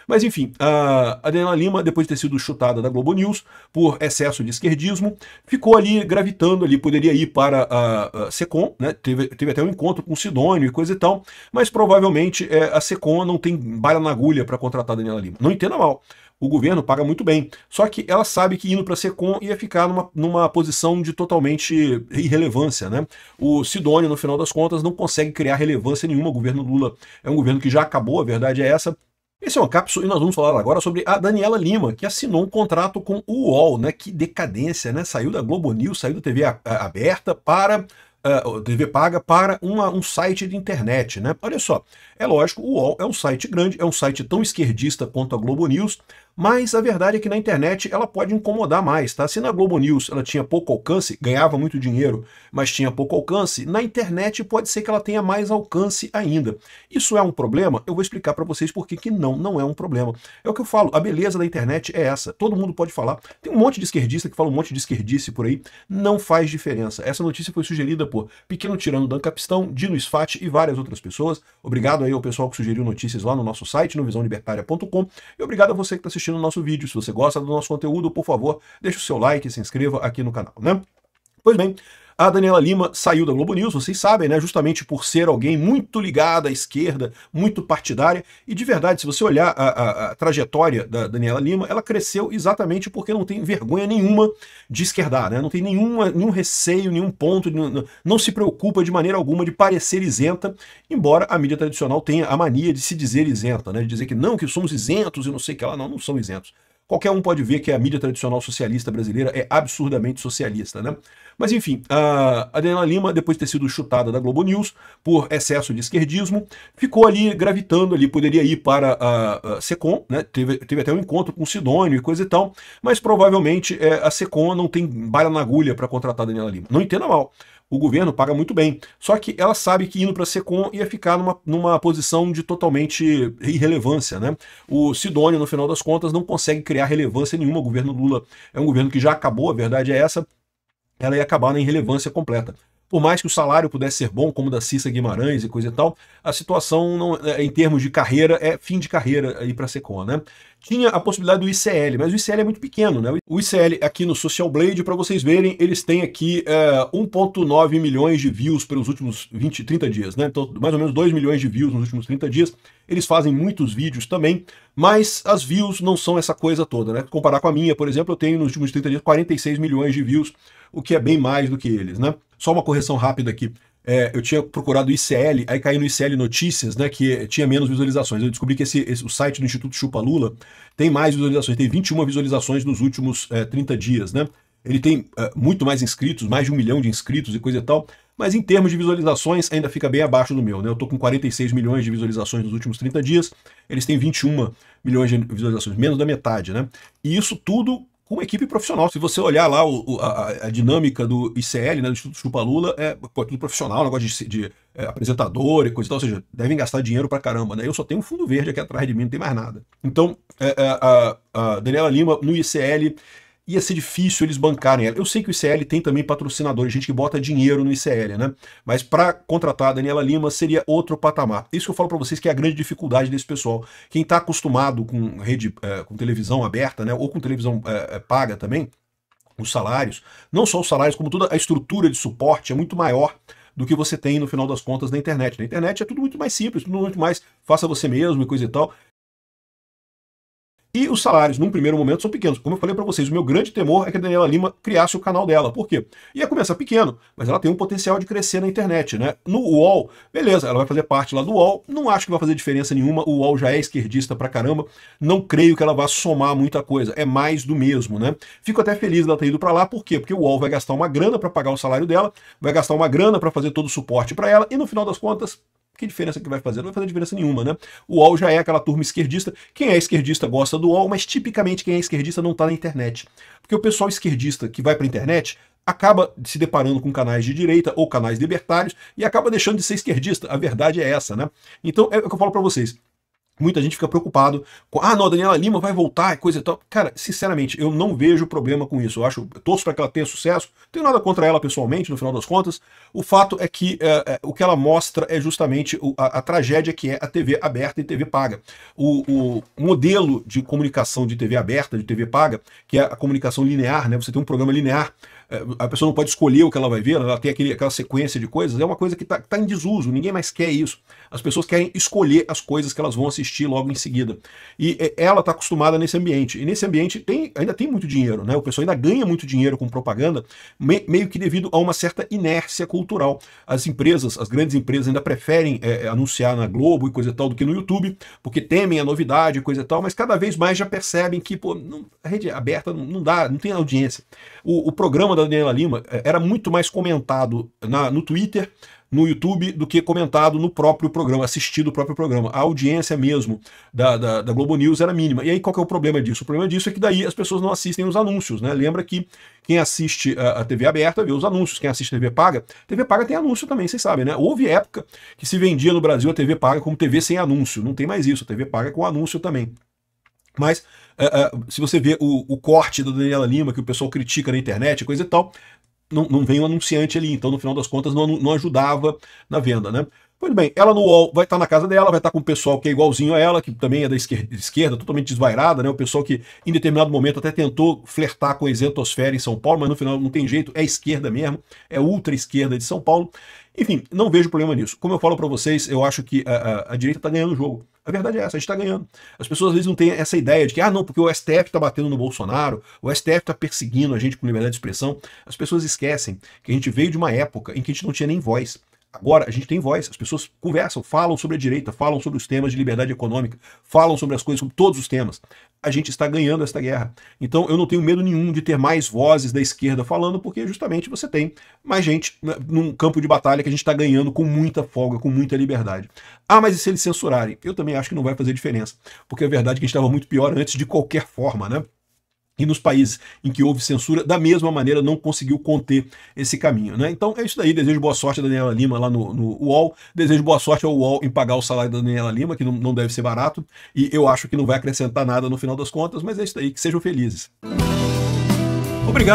Mas enfim, a Daniela Lima, depois de ter sido chutada da Globo News por excesso de esquerdismo, ficou ali gravitando ali, poderia ir para a Secom, né? Teve até um encontro com o Sidônio e coisa e tal, mas provavelmente a Secom não tem bala na agulha para contratar a Daniela Lima. Não entenda mal. O governo paga muito bem. Só que ela sabe que indo para a Secom ia ficar numa posição de totalmente irrelevância, né? O Sidônio, no final das contas, não consegue criar relevância nenhuma. O governo Lula é um governo que já acabou, a verdade é essa. Esse é uma cápsula e nós vamos falar agora sobre a Daniela Lima, que assinou um contrato com o UOL, né? Que decadência, né? Saiu da Globo News, saiu da TV aberta para TV paga para um site de internet, né? Olha só, é lógico, o UOL é um site grande, é um site tão esquerdista quanto a Globo News, mas a verdade é que na internet ela pode incomodar mais, tá? Se na Globo News ela tinha pouco alcance, ganhava muito dinheiro, mas tinha pouco alcance, na internet pode ser que ela tenha mais alcance ainda. Isso é um problema? Eu vou explicar para vocês por que não é um problema. É o que eu falo, a beleza da internet é essa, todo mundo pode falar. Tem um monte de esquerdista que fala um monte de esquerdice por aí, não faz diferença. Essa notícia foi sugerida por Pequeno Tirano Dan Capistão, Dino Sfati e várias outras pessoas. Obrigado aí ao pessoal que sugeriu notícias lá no nosso site, no visãolibertaria.com, e obrigado a você que está assistindo o nosso vídeo. Se você gosta do nosso conteúdo, por favor, deixe o seu like e se inscreva aqui no canal, né? Pois bem, a Daniela Lima saiu da Globo News, vocês sabem, né? Justamente por ser alguém muito ligada à esquerda, muito partidária. E de verdade, se você olhar a trajetória da Daniela Lima, ela cresceu exatamente porque não tem vergonha nenhuma de esquerdar, né? Não tem nenhum receio, nenhum ponto, não se preocupa de maneira alguma de parecer isenta, embora a mídia tradicional tenha a mania de se dizer isenta, né? De dizer que não, que somos isentos e não sei o que lá. Não são isentos. Qualquer um pode ver que a mídia tradicional socialista brasileira é absurdamente socialista, né? Mas enfim, a Daniela Lima, depois de ter sido chutada da Globo News por excesso de esquerdismo, ficou ali gravitando ali, poderia ir para a Secom, né? Teve até um encontro com o Sidônio e coisa e tal, mas provavelmente a Secom não tem bala na agulha para contratar a Daniela Lima. Não entenda mal. O governo paga muito bem. Só que ela sabe que indo para a Secom ia ficar numa posição de totalmente irrelevância, né? O Sidônio, no final das contas, não consegue criar relevância nenhuma. O governo Lula é um governo que já acabou, a verdade é essa. Ela ia acabar na irrelevância completa. Por mais que o salário pudesse ser bom, como o da Cissa Guimarães e coisa e tal, a situação, não, em termos de carreira, é fim de carreira aí para a Secom, né? Tinha a possibilidade do ICL, mas o ICL é muito pequeno, né? O ICL aqui no Social Blade, para vocês verem, eles têm aqui 1,9 milhões de views pelos últimos 30 dias, né? Então, mais ou menos 2 milhões de views nos últimos 30 dias. Eles fazem muitos vídeos também, mas as views não são essa coisa toda, né? Comparar com a minha, por exemplo, eu tenho nos últimos 30 dias 46 milhões de views, o que é bem mais do que eles, né? Só uma correção rápida aqui. Eu tinha procurado o ICL, aí caí no ICL Notícias, né, que tinha menos visualizações. Eu descobri que o site do Instituto Chupa Lula tem mais visualizações, tem 21 visualizações nos últimos 30 dias, né? Ele tem muito mais inscritos, mais de 1 milhão de inscritos e coisa e tal, mas em termos de visualizações ainda fica bem abaixo do meu, né? Eu tô com 46 milhões de visualizações nos últimos 30 dias, eles têm 21 milhões de visualizações, menos da metade, né? E isso tudo com uma equipe profissional. Se você olhar lá a dinâmica do ICL, né, do Instituto Chupa Lula, é tudo profissional, negócio de apresentador e coisa e tal, ou seja, devem gastar dinheiro pra caramba, né? Eu só tenho um fundo verde aqui atrás de mim, não tem mais nada. Então, a Daniela Lima no ICL ia ser difícil eles bancarem ela. Eu sei que o ICL tem também patrocinadores, gente que bota dinheiro no ICL, né? Mas para contratar a Daniela Lima seria outro patamar. Isso que eu falo para vocês que é a grande dificuldade desse pessoal. Quem está acostumado com rede, com televisão aberta, né? Ou com televisão paga também, os salários, não só os salários, como toda a estrutura de suporte é muito maior do que você tem no final das contas na internet. Na internet é tudo muito mais simples, tudo muito mais faça você mesmo e coisa e tal. E os salários, num primeiro momento, são pequenos. Como eu falei para vocês, o meu grande temor é que a Daniela Lima criasse o canal dela. Por quê? Ia começar pequeno, mas ela tem um potencial de crescer na internet, né? No UOL, beleza, ela vai fazer parte lá do UOL, não acho que vai fazer diferença nenhuma, o UOL já é esquerdista pra caramba, não creio que ela vá somar muita coisa, é mais do mesmo, né? Fico até feliz dela ter ido para lá, por quê? Porque o UOL vai gastar uma grana para pagar o salário dela, vai gastar uma grana para fazer todo o suporte para ela, e no final das contas, que diferença que vai fazer? Não vai fazer diferença nenhuma, né? O UOL já é aquela turma esquerdista. Quem é esquerdista gosta do UOL, mas tipicamente quem é esquerdista não está na internet. Porque o pessoal esquerdista que vai para a internet acaba se deparando com canais de direita ou canais libertários e acaba deixando de ser esquerdista. A verdade é essa, né? Então é o que eu falo para vocês. Muita gente fica preocupado com, não, a Daniela Lima vai voltar e coisa e tal. Cara, sinceramente, eu não vejo problema com isso. Eu torço para que ela tenha sucesso. Não tenho nada contra ela pessoalmente, no final das contas. O fato é que o que ela mostra é justamente a tragédia que é a TV aberta e TV paga. O modelo de comunicação de TV aberta, de TV paga, que é a comunicação linear, né? Você tem um programa linear, a pessoa não pode escolher o que ela vai ver, ela tem aquela sequência de coisas, é uma coisa que tá em desuso, ninguém mais quer isso. As pessoas querem escolher as coisas que elas vão assistir logo em seguida. E ela está acostumada nesse ambiente. E nesse ambiente ainda tem muito dinheiro, né? O pessoal ainda ganha muito dinheiro com propaganda, meio que devido a uma certa inércia cultural. As empresas, as grandes empresas ainda preferem anunciar na Globo e coisa e tal do que no YouTube, porque temem a novidade e coisa e tal, mas cada vez mais já percebem que a rede aberta não dá, não tem audiência. O programa da Daniela Lima era muito mais comentado no Twitter, no YouTube, do que comentado no próprio programa, assistido o próprio programa. A audiência mesmo da Globo News era mínima. E aí qual que é o problema disso? O problema disso é que daí as pessoas não assistem os anúncios, né? Lembra que quem assiste a TV aberta vê os anúncios, quem assiste a TV paga tem anúncio também, vocês sabem, né? Houve época que se vendia no Brasil a TV paga como TV sem anúncio. Não tem mais isso, a TV paga com anúncio também. Mas se você vê o corte da Daniela Lima, que o pessoal critica na internet, coisa e tal, não vem um anunciante ali, então no final das contas não ajudava na venda, né? Pois bem, ela no UOL vai estar na casa dela, vai estar com o pessoal que é igualzinho a ela, que também é da esquerda, totalmente desvairada, né? O pessoal que em determinado momento até tentou flertar com a isentosfera em São Paulo, mas no final não tem jeito, é esquerda mesmo, é ultra esquerda de São Paulo. Enfim, não vejo problema nisso. Como eu falo para vocês, eu acho que a direita está ganhando o jogo. A verdade é essa, a gente está ganhando. As pessoas às vezes não têm essa ideia de que, não, porque o STF está batendo no Bolsonaro, o STF está perseguindo a gente com liberdade de expressão. As pessoas esquecem que a gente veio de uma época em que a gente não tinha nem voz. Agora a gente tem voz, as pessoas conversam, falam sobre a direita, falam sobre os temas de liberdade econômica, falam sobre as coisas, sobre todos os temas. A gente está ganhando esta guerra. Então eu não tenho medo nenhum de ter mais vozes da esquerda falando, porque justamente você tem mais gente num campo de batalha que a gente está ganhando com muita folga, com muita liberdade. Mas e se eles censurarem? Eu também acho que não vai fazer diferença, porque a verdade é que a gente estava muito pior antes de qualquer forma, né? E nos países em que houve censura, da mesma maneira, não conseguiu conter esse caminho, né? Então é isso daí, desejo boa sorte a Daniela Lima lá no UOL, desejo boa sorte ao UOL em pagar o salário da Daniela Lima, que não deve ser barato, e eu acho que não vai acrescentar nada no final das contas, mas é isso daí, que sejam felizes. Obrigado.